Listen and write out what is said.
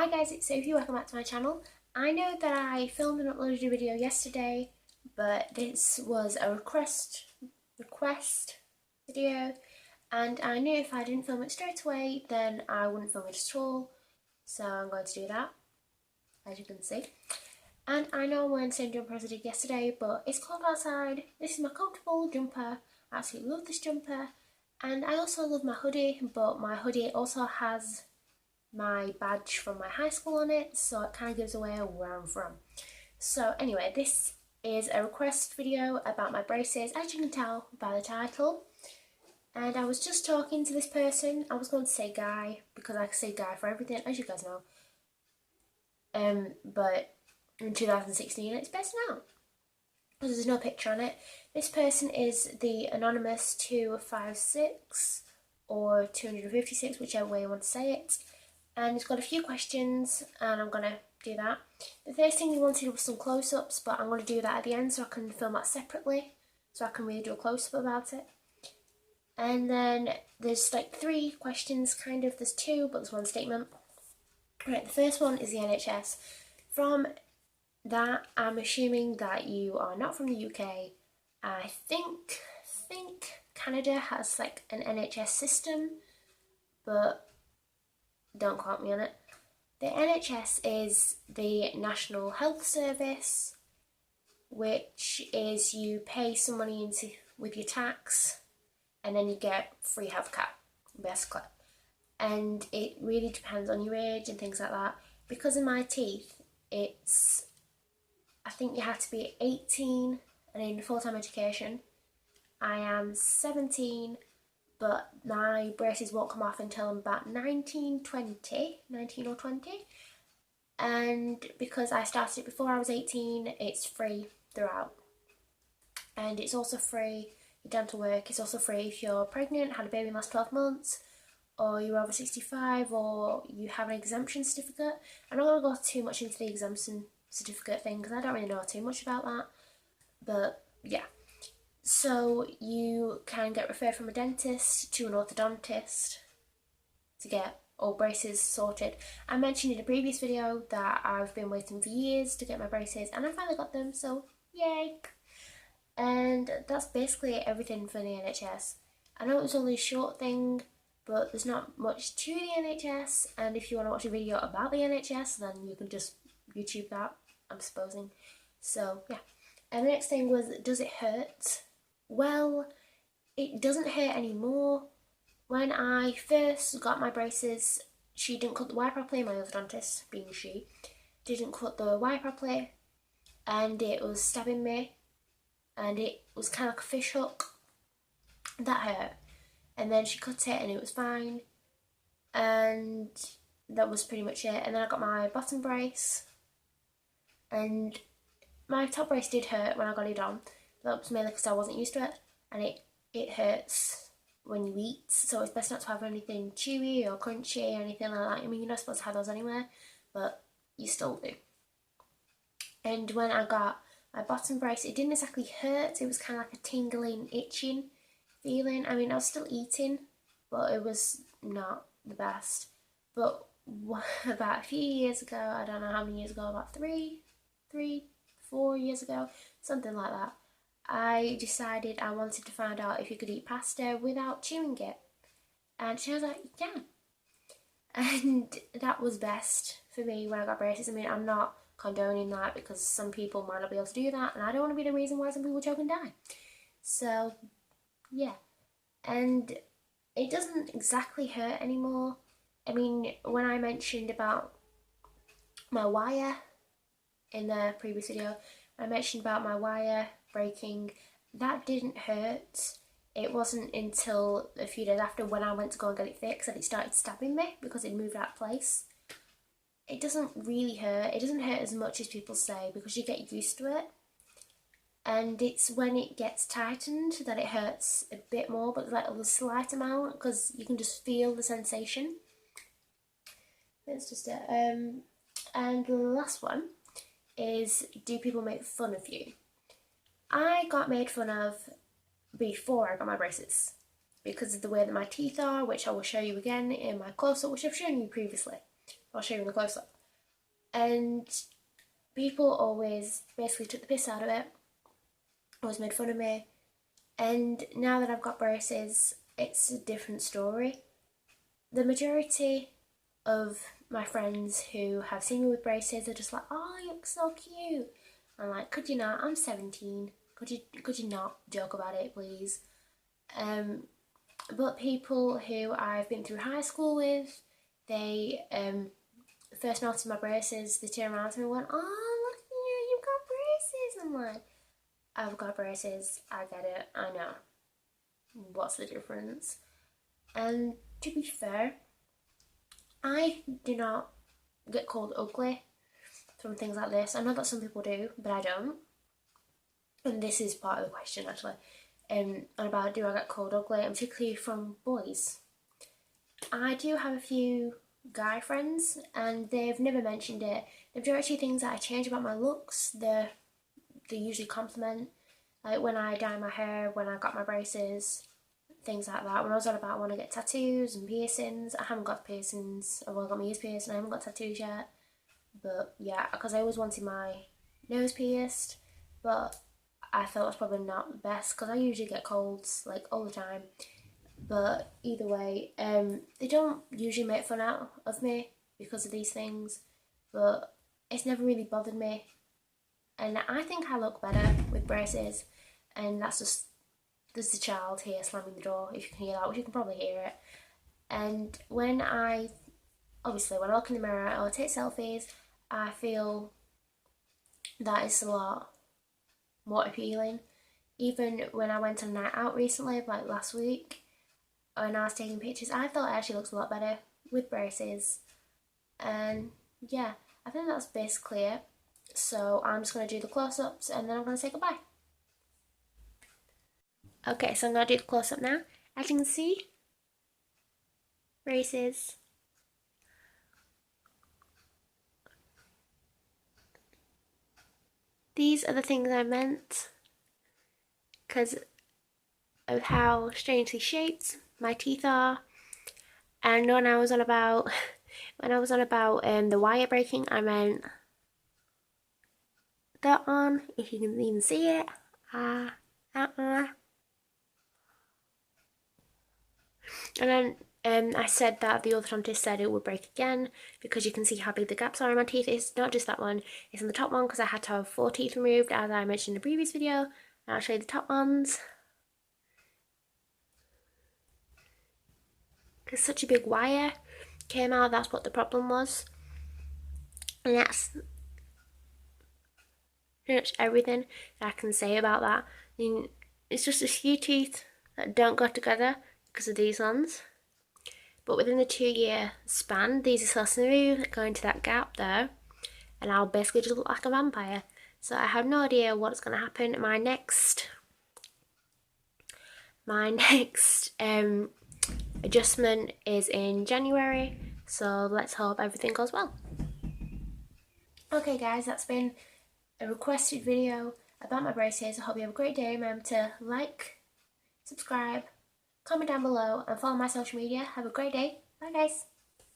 Hi guys, it's Sophie, welcome back to my channel. I know that I filmed and uploaded a video yesterday, but this was a request video, and I knew if I didn't film it straight away, then I wouldn't film it at all, so I'm going to do that, as you can see. And I know I'm wearing the same jumper as I did yesterday, but it's cold outside. This is my comfortable jumper. I absolutely love this jumper, and I also love my hoodie, but my hoodie also has my badge from my high school on it, so it kind of gives away where I'm from. So anyway, this is a request video about my braces, as you can tell by the title. And I was just talking to this person. I was going to say guy because I can say guy for everything, as you guys know. But in 2016 it's best now because there's no picture on it. This person is the anonymous 256 or 256, whichever way you want to say it. And it's got a few questions, and I'm going to do that. The first thing we wanted was some close-ups, but I'm going to do that at the end so I can film that separately, so I can really do a close-up about it. And then there's like 3 questions, kind of. There's 2, but there's 1 statement. Right, the first one is the NHS. From that, I'm assuming that you are not from the UK. I think Canada has like an NHS system, but don't quote me on it. The NHS is the National Health Service, which is you pay some money into with your tax, and then you get free healthcare, basically. And it really depends on your age and things like that. Because of my teeth, I think you have to be 18 and in full-time education. I am 17. But my braces won't come off until I'm about 19 or 20. And because I started it before I was 18, it's free throughout. And it's also free, your dental work is also free if you're pregnant, had a baby in the last 12 months, or you're over 65, or you have an exemption certificate. I'm not going to go too much into the exemption certificate thing because I don't really know too much about that. But yeah. So you can get referred from a dentist to an orthodontist to get all braces sorted. I mentioned in a previous video that I've been waiting for years to get my braces, and I finally got them, so yay! And that's basically everything for the NHS. I know it was only a short thing, but there's not much to the NHS, and if you want to watch a video about the NHS, then you can just YouTube that, I'm supposing. So yeah. And the next thing was, does it hurt? Well, it doesn't hurt anymore. When I first got my braces, she didn't cut the wire properly, my orthodontist, being she, didn't cut the wire properly, and it was stabbing me, and it was kind of like a fish hook. That hurt. And then she cut it and it was fine, and that was pretty much it. And then I got my bottom brace, and my top brace did hurt when I got it on. That was mainly because I wasn't used to it, and it hurts when you eat, so it's best not to have anything chewy or crunchy or anything like that. I mean, you're not supposed to have those anywhere, but you still do. And when I got my bottom brace, it didn't exactly hurt, it was kind of like a tingling, itching feeling. I mean, I was still eating, but it was not the best. But about a few years ago, I don't know how many years ago, about 4 years ago, something like that, I decided I wanted to find out if you could eat pasta without chewing it. And she was like, you can. And that was best for me when I got braces. I mean, I'm not condoning that because some people might not be able to do that, and I don't want to be the reason why some people choke and die. So, yeah. And it doesn't exactly hurt anymore. I mean, when I mentioned about my wire in the previous video, I mentioned about my wire breaking, that didn't hurt. It wasn't until a few days after, when I went to go and get it fixed, that it started stabbing me because it moved out of place. It doesn't really hurt. It doesn't hurt as much as people say because you get used to it. And it's when it gets tightened that it hurts a bit more, but like a slight amount, because you can just feel the sensation. That's just it. And the last one is, do people make fun of you? I got made fun of before I got my braces because of the way that my teeth are, which I will show you again in my close-up, which I've shown you previously. I'll show you in the close-up. And people always basically took the piss out of it, always made fun of me. And now that I've got braces, it's a different story. The majority of my friends who have seen me with braces are just like, oh, you look so cute. I'm like, could you not? I'm 17. Could you not joke about it, please? But people who I've been through high school with, they first noticed my braces, they turned around to me and went, oh, look at you, you've got braces. I'm like, I've got braces, I get it, I know. What's the difference? And to be fair, I do not get called ugly from things like this. I know that some people do, but I don't. And this is part of the question, actually. And about, do I get called ugly, and particularly from boys. I do have a few guy friends, and they've never mentioned it. The majority of things that I change about my looks, they usually compliment. Like when I dye my hair, when I got my braces, things like that. When I was on about, I want to get tattoos and piercings. I haven't got piercings. Well, I got my ears pierced and I haven't got tattoos yet. But yeah, because I always wanted my nose pierced, but I thought it was probably not the best because I usually get colds like all the time. But either way, they don't usually make fun out of me because of these things, but it's never really bothered me. And I think I look better with braces, and that's just, there's the child here slamming the door, if you can hear that, which you can probably hear it. And when I look in the mirror or take selfies, I feel that it's a lot more appealing. Even when I went on a night out recently, like last week, when I was taking pictures, I thought it actually looks a lot better with braces. And yeah, I think that's basically it. So I'm just going to do the close-ups and then I'm going to say goodbye. Okay, so I'm going to do the close-up now. As you can see, braces. These are the things I meant because of how strangely shaped my teeth are. And when I was on about the wire breaking, I meant that one, if you can even see it. And then I said that the orthodontist said it would break again because you can see how big the gaps are in my teeth. It's not just that one, it's on the top one because I had to have 4 teeth removed, as I mentioned in the previous video. And I'll show you the top ones. Because such a big wire came out, that's what the problem was. And that's pretty much everything that I can say about that. I mean, it's just a few teeth that don't go together because of these ones. But within the 2-year span, these are so smooth, go into that gap there, and I'll basically just look like a vampire. So I have no idea what's going to happen. My next adjustment is in January, so let's hope everything goes well. Okay guys, that's been a requested video about my braces. I hope you have a great day. Remember to like, subscribe, comment down below and follow my social media. Have a great day. Bye guys.